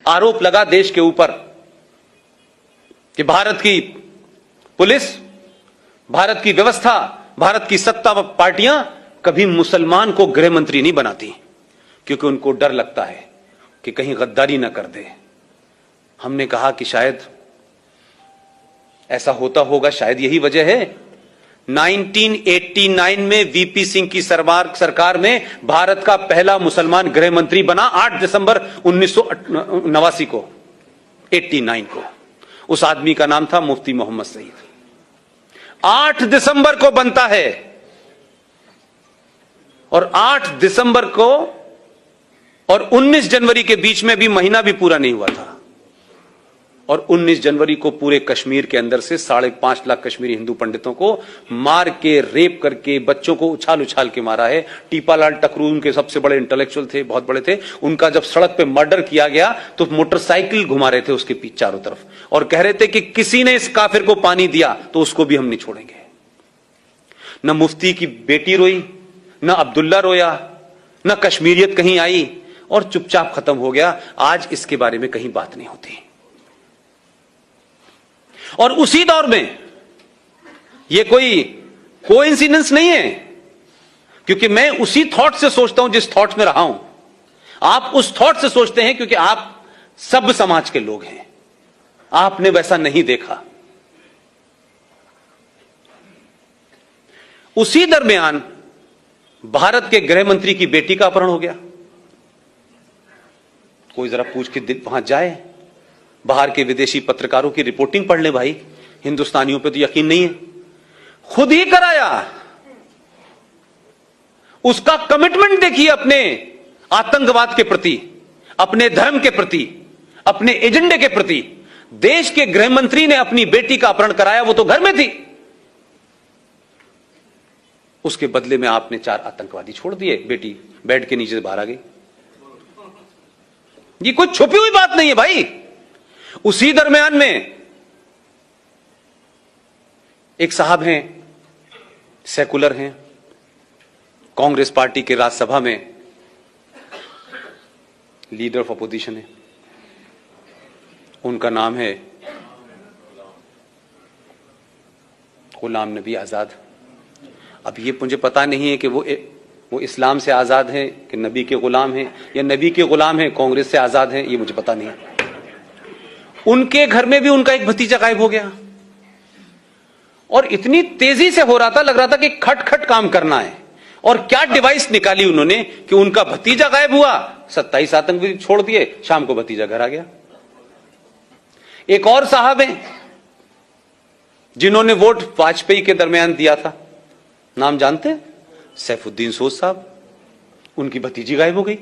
आरोप लगा देश के ऊपर कि भारत की पुलिस, भारत की व्यवस्था, भारत की सत्ता व पार्टियां कभी मुसलमान को गृह मंत्री नहीं बनाती, क्योंकि उनको डर लगता है कि कहीं गद्दारी ना कर दे। हमने कहा कि शायद ऐसा होता होगा, शायद यही वजह है 1989 में वीपी सिंह की सरकार में भारत का पहला मुसलमान गृह मंत्री बना 8 दिसंबर 1989 को, 89 को। उस आदमी का नाम था मुफ्ती मोहम्मद सईद। 8 दिसंबर को बनता है और 8 दिसंबर को और 19 जनवरी के बीच में भी महीना भी पूरा नहीं हुआ था, और 19 जनवरी को पूरे कश्मीर के अंदर से 5.5 लाख कश्मीरी हिंदू पंडितों को मार के, रेप करके, बच्चों को उछाल उछाल के मारा है। टीपालाल टकरू उनके सबसे बड़े इंटेलेक्चुअल थे, बहुत बड़े थे। उनका जब सड़क पे मर्डर किया गया तो मोटरसाइकिल घुमा रहे थे उसके पीछे चारों तरफ, और कह रहे थे कि किसी ने इस काफिर को पानी दिया तो उसको भी हम नहीं छोड़ेंगे। न मुफ्ती की बेटी रोई, न अब्दुल्ला रोया, न कश्मीरियत कहीं आई, और चुपचाप खत्म हो गया। आज इसके बारे में कहीं बात नहीं होती। और उसी दौर में यह कोई कोइंसिडेंस नहीं है, क्योंकि मैं उसी थॉट से सोचता हूं जिस थॉट में रहा हूं। आप उस थॉट से सोचते हैं क्योंकि आप सब समाज के लोग हैं, आपने वैसा नहीं देखा। उसी दरमियान भारत के गृह मंत्री की बेटी का अपहरण हो गया। कोई जरा पूछ के वहां जाए, बाहर के विदेशी पत्रकारों की रिपोर्टिंग पढ़ ले भाई, हिंदुस्तानियों पे तो यकीन नहीं है। खुद ही कराया। उसका कमिटमेंट देखिए अपने आतंकवाद के प्रति, अपने धर्म के प्रति, अपने एजेंडे के प्रति। देश के गृह मंत्री ने अपनी बेटी का अपहरण कराया, वो तो घर में थी। उसके बदले में आपने 4 आतंकवादी छोड़ दिए, बेटी बेड के नीचे से बाहर आ गई। ये कोई छुपी हुई बात नहीं है भाई। उसी दरमियान में एक साहब हैं, सेकुलर हैं, कांग्रेस पार्टी के राज्यसभा में लीडर ऑफ अपोजिशन है। उनका नाम है गुलाम नबी आजाद। अब ये मुझे पता नहीं है कि वो इस्लाम से आजाद हैं कि नबी के गुलाम हैं, या नबी के गुलाम हैं कांग्रेस से आजाद हैं, ये मुझे पता नहीं है। उनके घर में भी उनका एक भतीजा गायब हो गया, और इतनी तेजी से हो रहा था, लग रहा था कि खट खट काम करना है। और क्या डिवाइस निकाली उन्होंने कि उनका भतीजा गायब हुआ, 27 आतंकवादी छोड़ दिए, शाम को भतीजा घर आ गया। एक और साहब हैं जिन्होंने वोट वाजपेयी के दरमियान दिया था, नाम जानते हैं? सैफुद्दीन सोज साहब। उनकी भतीजी गायब हो गई।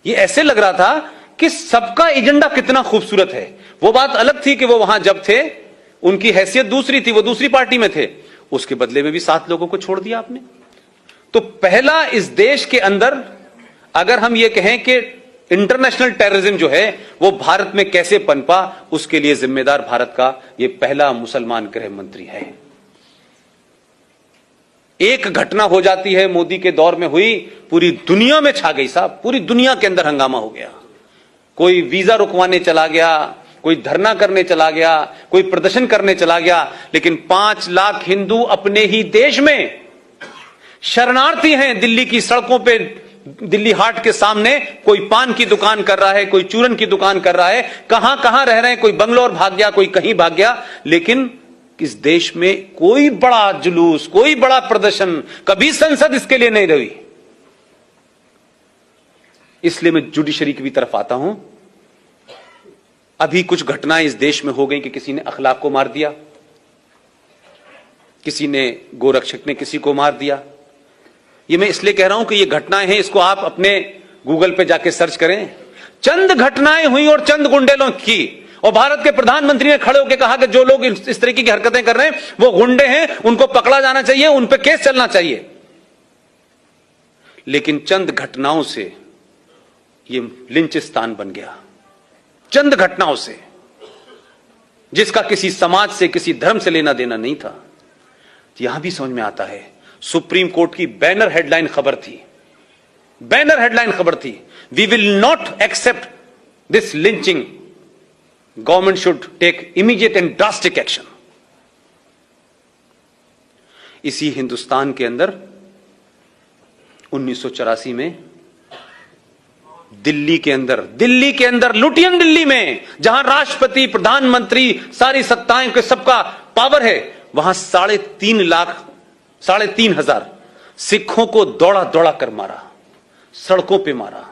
ये ऐसे लग रहा था कि सबका एजेंडा कितना खूबसूरत है। वो बात अलग थी कि वो वहां जब थे उनकी हैसियत दूसरी थी, वो दूसरी पार्टी में थे। उसके बदले में भी 7 लोगों को छोड़ दिया आपने। तो पहला इस देश के अंदर अगर हम ये कहें कि इंटरनेशनल टेररिज्म जो है वो भारत में कैसे पनपा, उसके लिए जिम्मेदार भारत का ये पहला मुसलमान गृह मंत्री है। एक घटना हो जाती है, मोदी के दौर में हुई, पूरी दुनिया में छा गई साहब, पूरी दुनिया के अंदर हंगामा हो गया। कोई वीजा रुकवाने चला गया, कोई धरना करने चला गया, कोई प्रदर्शन करने चला गया, लेकिन 5 लाख हिंदू अपने ही देश में शरणार्थी हैं। दिल्ली की सड़कों पे, दिल्ली हाट के सामने कोई पान की दुकान कर रहा है, कोई चूरन की दुकान कर रहा है, कहां कहां रह रहे हैं, कोई बंगलोर भाग गया, कोई कहीं भाग गया। लेकिन इस देश में कोई बड़ा जुलूस, कोई बड़ा प्रदर्शन, कभी संसद इसके लिए नहीं रही। इसलिए मैं जुडिशरी की भी तरफ आता हूं। अभी कुछ घटनाएं इस देश में हो गई कि किसी ने अखलाक को मार दिया, किसी ने, गोरक्षक ने किसी को मार दिया। ये मैं इसलिए कह रहा हूं कि ये घटनाएं हैं, इसको आप अपने गूगल पे जाके सर्च करें। चंद घटनाएं हुई और चंद गुंडेलों की, और भारत के प्रधानमंत्री ने खड़े होकर कहा कि जो लोग इस तरीके की हरकतें कर रहे हैं वो गुंडे हैं, उनको पकड़ा जाना चाहिए, उन पे केस चलना चाहिए। लेकिन चंद घटनाओं से ये लिंचिस्तान बन गया, चंद घटनाओं से, जिसका किसी समाज से, किसी धर्म से लेना देना नहीं था। यहां भी समझ में आता है, सुप्रीम कोर्ट की बैनर हेडलाइन खबर थी, बैनर हेडलाइन खबर थी, we will not accept this lynching government should take immediate and drastic action. इसी हिंदुस्तान के अंदर 1984 में दिल्ली के अंदर लुटियन दिल्ली में, जहां राष्ट्रपति, प्रधानमंत्री, सारी सत्ताएं के सबका पावर है, वहां 3,500 सिखों को दौड़ा दौड़ा कर मारा, सड़कों पे मारा,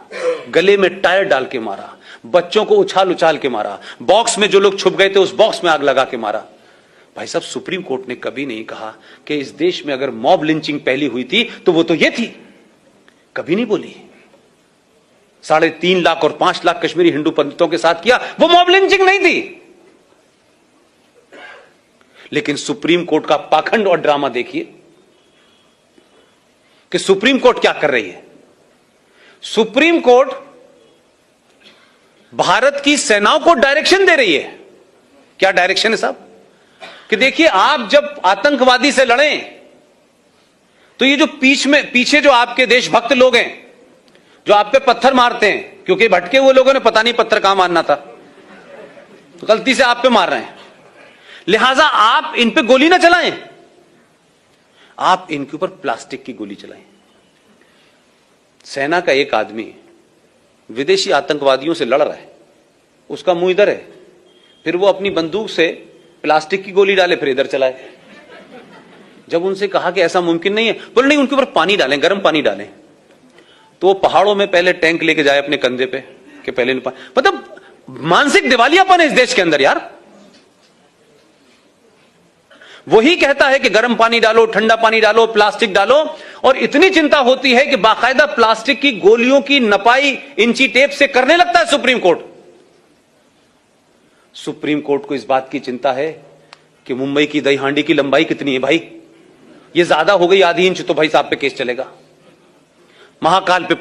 गले में टायर डाल के मारा, बच्चों को उछाल उछाल के मारा, बॉक्स में जो लोग छुप गए थे उस बॉक्स में आग लगा के मारा। भाई साहब, सुप्रीम कोर्ट ने कभी नहीं कहा कि इस देश में अगर मॉब लिंचिंग पहली हुई थी तो वो तो ये थी, कभी नहीं बोली। 3.5 लाख और 5 लाख कश्मीरी हिंदू पंडितों के साथ किया, वो मॉब लिंचिंग नहीं थी। लेकिन सुप्रीम कोर्ट का पाखंड और ड्रामा देखिए कि सुप्रीम कोर्ट क्या कर रही है। सुप्रीम कोर्ट भारत की सेनाओं को डायरेक्शन दे रही है। क्या डायरेक्शन है साहब? कि देखिए, आप जब आतंकवादी से लड़ें तो ये जो पीछे जो आपके देशभक्त लोग हैं, जो आप पे पत्थर मारते हैं, क्योंकि भटके हुए लोगों ने पता नहीं पत्थर कहां मारना था, तो गलती से आप पे मार रहे हैं, लिहाजा आप इन पे गोली ना चलाएं, आप इनके ऊपर प्लास्टिक की गोली चलाएं। सेना का एक आदमी विदेशी आतंकवादियों से लड़ रहा है, उसका मुंह इधर है, फिर वो अपनी बंदूक से प्लास्टिक की गोली डाले, फिर इधर चलाए। जब उनसे कहा कि ऐसा मुमकिन नहीं है, बोले नहीं, उनके ऊपर पानी डालें, गर्म पानी डालें। तो वो पहाड़ों में पहले टैंक लेके जाए अपने कंधे पे कि पहले मतलब मानसिक दिवालियापन है इस देश के अंदर यार। वही कहता है कि गर्म पानी डालो, ठंडा पानी डालो, प्लास्टिक डालो, और इतनी चिंता होती है कि बाकायदा प्लास्टिक की गोलियों की नपाई इंची टेप से करने लगता है सुप्रीम कोर्ट। सुप्रीम कोर्ट को इस बात की चिंता है कि मुंबई की दही हांडी की लंबाई कितनी है भाई, ये ज्यादा हो गई आधी इंच तो भाई साहब पे केस चलेगा। महाकाल पे